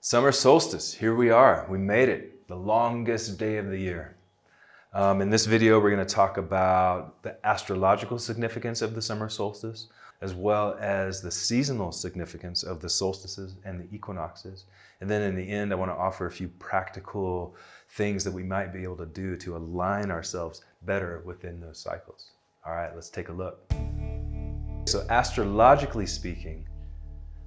Summer solstice, here we are. We made it, the longest day of the year. In this video, we're going to talk about the astrological significance of the summer solstice, as well as the seasonal significance of the solstices and the equinoxes. And then in the end, I want to offer a few practical things that we might be able to do to align ourselves better within those cycles. All right, let's take a look. So astrologically speaking,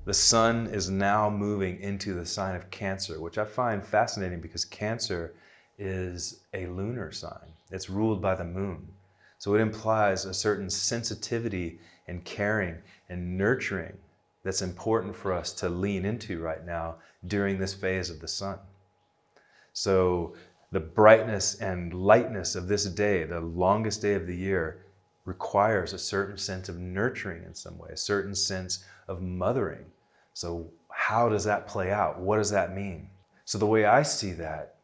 the sun is now moving into the sign of Cancer, which I find fascinating because Cancer is a lunar sign. It's ruled by the moon. So it implies a certain sensitivity and caring and nurturing that's important for us to lean into right now during this phase of the sun. So the brightness and lightness of this day, the longest day of the year, requires a certain sense of nurturing in some way, a certain sense of mothering. So how does that play out? What does that mean? So the way I see that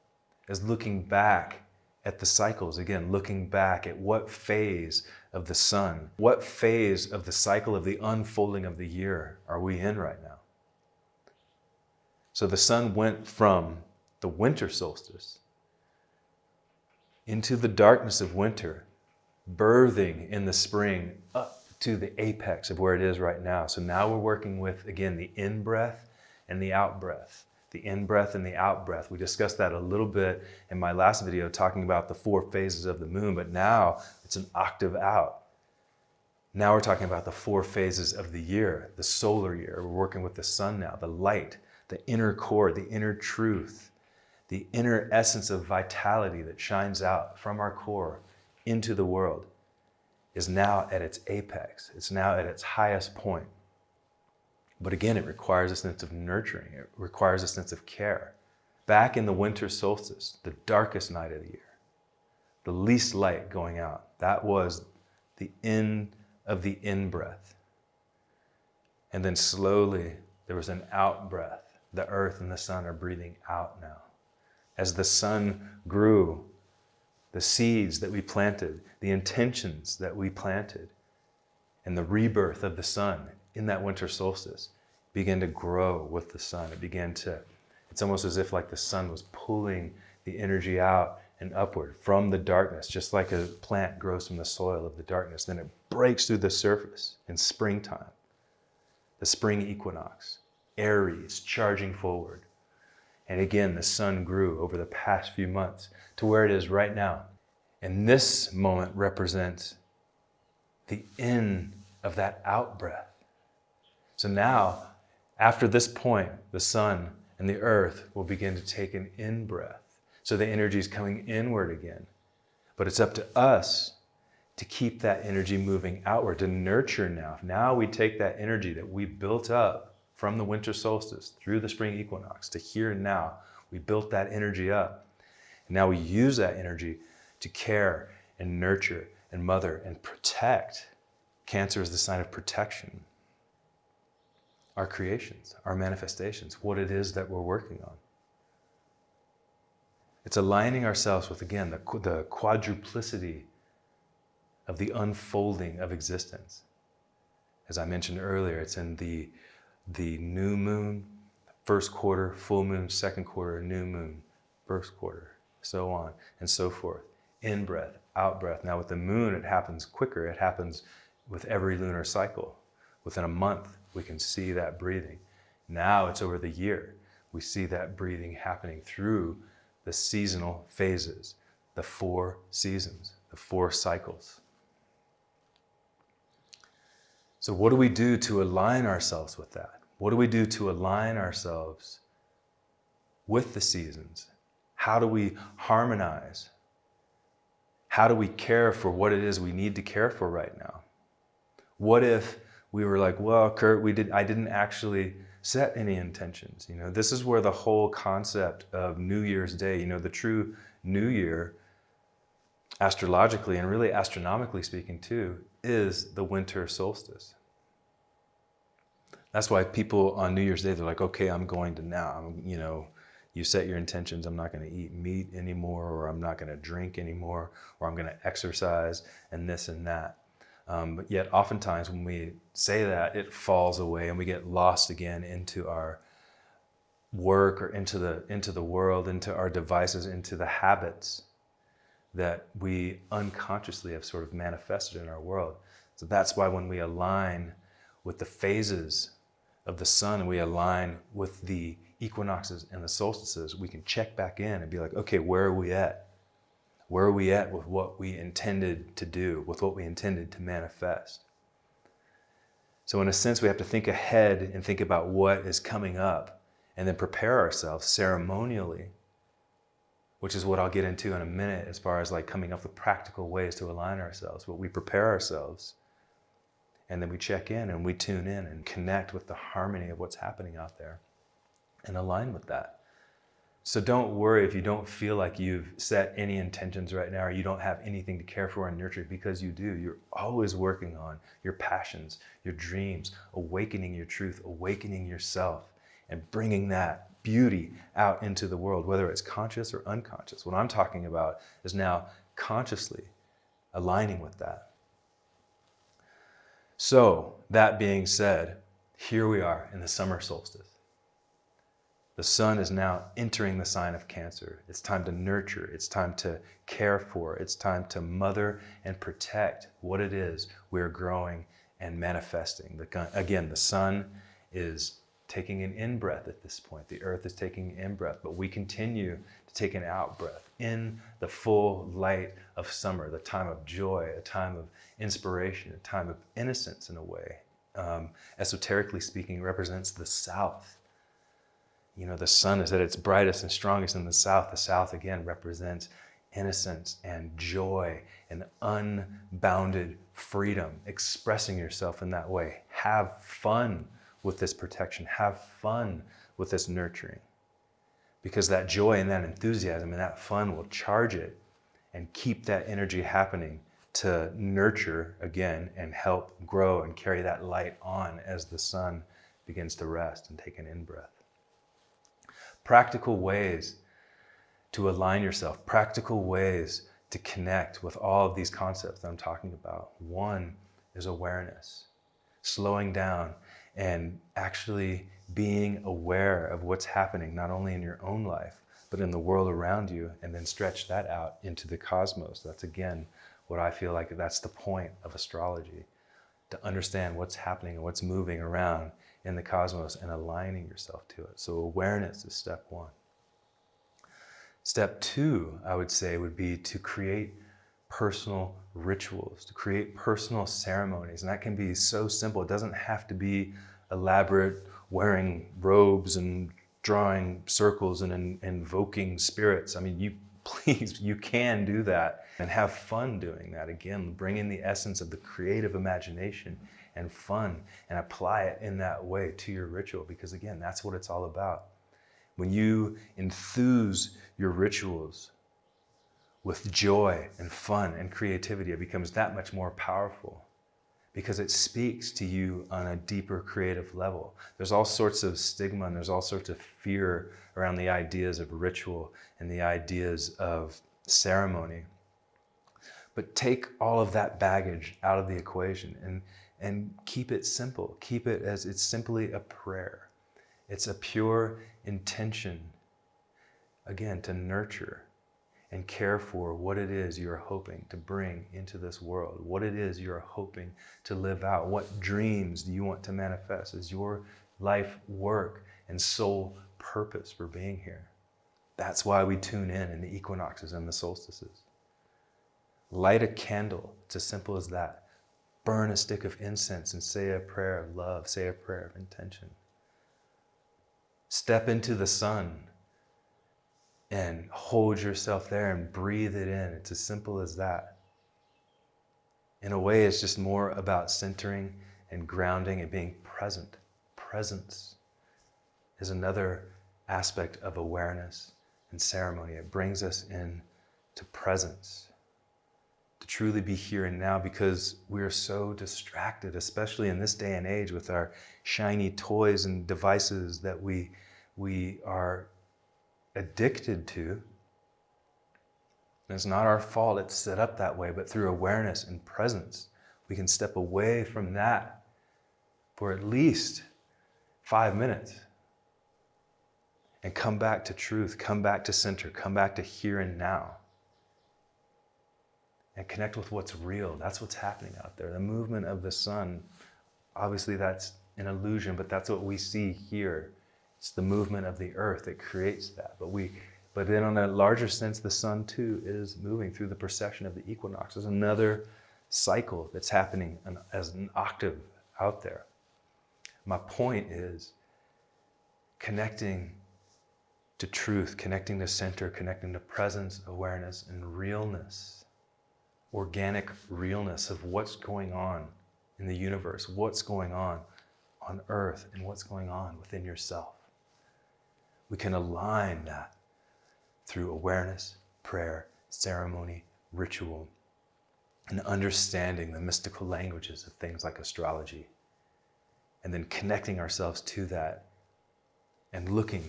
is looking back at the cycles, again, looking back at what phase of the sun, what phase of the cycle of the unfolding of the year are we in right now? So the sun went from the winter solstice into the darkness of winter, birthing in the spring up to the apex of where it is right now. So now we're working with, again, the in-breath and the out-breath. The in-breath and the out-breath. We discussed that a little bit in my last video talking about the 4 phases of the moon, but now it's an octave out. Now we're talking about the 4 phases of the year, the solar year. We're working with the sun now, the light, the inner core, the inner truth, the inner essence of vitality that shines out from our core into the world is now at its apex. It's now at its highest point. But again, it requires a sense of nurturing. It requires a sense of care. Back in the winter solstice, the darkest night of the year, the least light going out, that was the end of the in-breath. And then slowly, there was an out-breath. The earth and the sun are breathing out now. As the sun grew, the seeds that we planted, the intentions that we planted, and the rebirth of the sun in that winter solstice began to grow with the sun. It's almost as if like the sun was pulling the energy out and upward from the darkness, just like a plant grows from the soil of the darkness. Then it breaks through the surface in springtime, the spring equinox, Aries charging forward. And again, the sun grew over the past few months to where it is right now. And this moment represents the end of that out-breath. So now, after this point, the sun and the earth will begin to take an in-breath. So the energy is coming inward again. But it's up to us to keep that energy moving outward, to nurture now. Now we take that energy that we built up from the winter solstice through the spring equinox to here and now. We built that energy up. And now we use that energy to care and nurture and mother and protect. Cancer is the sign of protection. Our creations, our manifestations, what it is that we're working on. It's aligning ourselves with, again, the quadruplicity of the unfolding of existence. As I mentioned earlier, it's in the new moon, first quarter, full moon, second quarter, new moon, first quarter, so on and so forth. In-breath, out-breath. Now with the moon, it happens quicker. It happens with every lunar cycle. Within a month, we can see that breathing. Now it's over the year. We see that breathing happening through the seasonal phases, the 4 seasons, the 4 cycles. So what do we do to align ourselves with that? What do we do to align ourselves with the seasons? How do we harmonize? How do we care for what it is we need to care for right now? What if we were like, well, Kurt, I didn't actually set any intentions. This is where the whole concept of New Year's Day, the true New Year, astrologically and really astronomically speaking too, is the winter solstice. That's why people on New Year's Day, they're like, okay, I'm going to now, you set your intentions, I'm not going to eat meat anymore, or I'm not going to drink anymore, or I'm going to exercise and this and that. But yet oftentimes when we say that, it falls away and we get lost again into our work or into the world, into our devices, into the habits that we unconsciously have sort of manifested in our world. So that's why when we align with the phases of the sun and we align with the equinoxes and the solstices, we can check back in and be like, okay, where are we at? Where are we at with what we intended to do, with what we intended to manifest? So in a sense, we have to think ahead and think about what is coming up and then prepare ourselves ceremonially, which is what I'll get into in a minute as far as like coming up with practical ways to align ourselves. But we prepare ourselves and then we check in and we tune in and connect with the harmony of what's happening out there and align with that. So don't worry if you don't feel like you've set any intentions right now or you don't have anything to care for and nurture, because you do. You're always working on your passions, your dreams, awakening your truth, awakening yourself, and bringing that beauty out into the world, whether it's conscious or unconscious. What I'm talking about is now consciously aligning with that. So, that being said, here we are in the summer solstice. The sun is now entering the sign of Cancer. It's time to nurture. It's time to care for. It's time to mother and protect what it is we're growing and manifesting. Again, the sun is taking an in-breath at this point. The earth is taking an in-breath, but we continue to take an out-breath in the full light of summer, the time of joy, a time of inspiration, a time of innocence in a way. Esoterically speaking, represents the south. You know, the sun is at its brightest and strongest in the south. The south, again, represents innocence and joy and unbounded freedom, expressing yourself in that way. Have fun with this protection. Have fun with this nurturing. Because that joy and that enthusiasm and that fun will charge it and keep that energy happening to nurture again and help grow and carry that light on as the sun begins to rest and take an in-breath. Practical ways to align yourself, practical ways to connect with all of these concepts that I'm talking about. One is awareness, slowing down and actually being aware of what's happening, not only in your own life, but in the world around you, and then stretch that out into the cosmos. That's again what I feel like that's the point of astrology, to understand what's happening and what's moving around in the cosmos and aligning yourself to it. So awareness is step one. Step two, I would say, would be to create personal rituals, to create personal ceremonies. And that can be so simple. It doesn't have to be elaborate, wearing robes and drawing circles and invoking spirits. I mean, you can do that and have fun doing that. Again, bring in the essence of the creative imagination and fun and apply it in that way to your ritual, because again, that's what it's all about. When you enthuse your rituals with joy and fun and creativity, it becomes that much more powerful because it speaks to you on a deeper creative level. There's all sorts of stigma and there's all sorts of fear around the ideas of ritual and the ideas of ceremony. But take all of that baggage out of the equation and keep it simple. Keep it as it's simply a prayer. It's a pure intention, again, to nurture and care for what it is you're hoping to bring into this world, what it is you're hoping to live out, what dreams do you want to manifest as your life work and sole purpose for being here. That's why we tune in the equinoxes and the solstices. Light a candle, it's as simple as that. Burn a stick of incense and say a prayer of love, say a prayer of intention. Step into the sun and hold yourself there and breathe it in. It's as simple as that. In a way, it's just more about centering and grounding and being present. Presence is another aspect of awareness and ceremony. It brings us in to presence, to truly be here and now, because we're so distracted, especially in this day and age with our shiny toys and devices that we are addicted to. And it's not our fault it's set up that way, but through awareness and presence, we can step away from that for at least 5 minutes and come back to truth, come back to center, come back to here and now. And connect with what's real. That's what's happening out there. The movement of the sun, obviously that's an illusion, but that's what we see here. It's the movement of the earth that creates that. But then on a larger sense, the sun too is moving through the precession of the equinox. There's another cycle that's happening as an octave out there. My point is connecting to truth, connecting to center, connecting to presence, awareness, and realness. Organic realness of what's going on in the universe, what's going on earth, and what's going on within yourself. We can align that through awareness, prayer, ceremony, ritual, and understanding the mystical languages of things like astrology, and then connecting ourselves to that and looking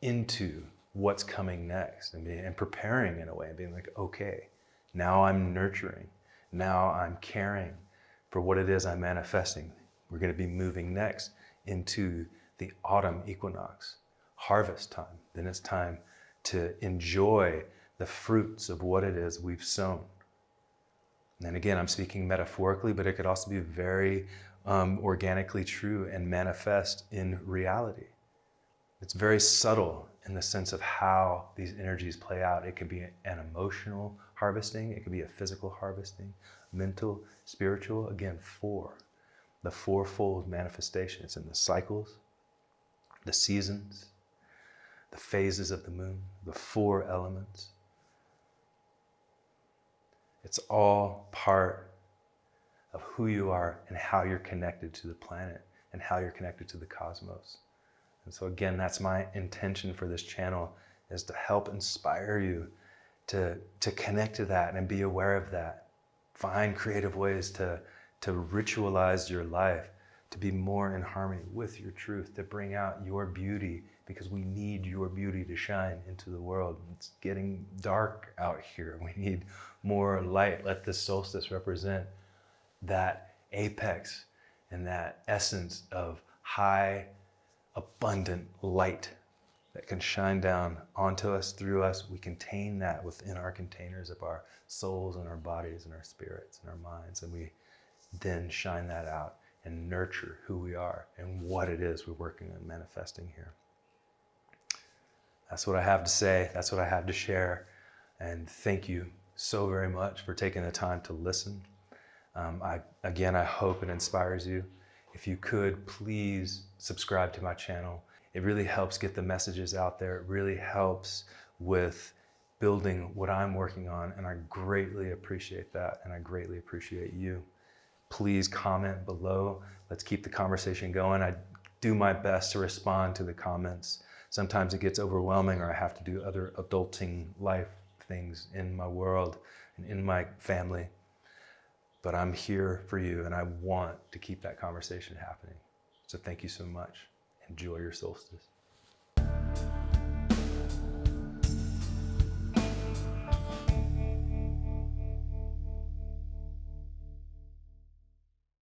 into what's coming next and preparing in a way and being like, okay, now I'm nurturing. Now I'm caring for what it is I'm manifesting. We're going to be moving next into the autumn equinox, harvest time. Then it's time to enjoy the fruits of what it is we've sown. And again, I'm speaking metaphorically, but it could also be very organically true and manifest in reality. It's very subtle in the sense of how these energies play out. It could be an emotional harvesting, it could be a physical harvesting, mental, spiritual, again, the fourfold manifestation. It's in the cycles, the seasons, the phases of the moon, the 4 elements. It's all part of who you are and how you're connected to the planet and how you're connected to the cosmos. And so again, that's my intention for this channel, is to help inspire you to connect to that and be aware of that. Find creative ways to ritualize your life, to be more in harmony with your truth, to bring out your beauty, because we need your beauty to shine into the world. It's getting dark out here. We need more light. Let this solstice represent that apex and that essence of high, abundant light that can shine down onto us, through us. We contain that within our containers of our souls and our bodies and our spirits and our minds. And we then shine that out and nurture who we are and what it is we're working on manifesting here. That's what I have to say. That's what I have to share. And thank you so very much for taking the time to listen. I hope it inspires you. If you could, please subscribe to my channel. It really helps get the messages out there. It really helps with building what I'm working on, and I greatly appreciate that, and I greatly appreciate you. Please comment below. Let's keep the conversation going. I do my best to respond to the comments. Sometimes it gets overwhelming, or I have to do other adulting life things in my world and in my family. But I'm here for you, and I want to keep that conversation happening. So thank you so much. Enjoy your solstice.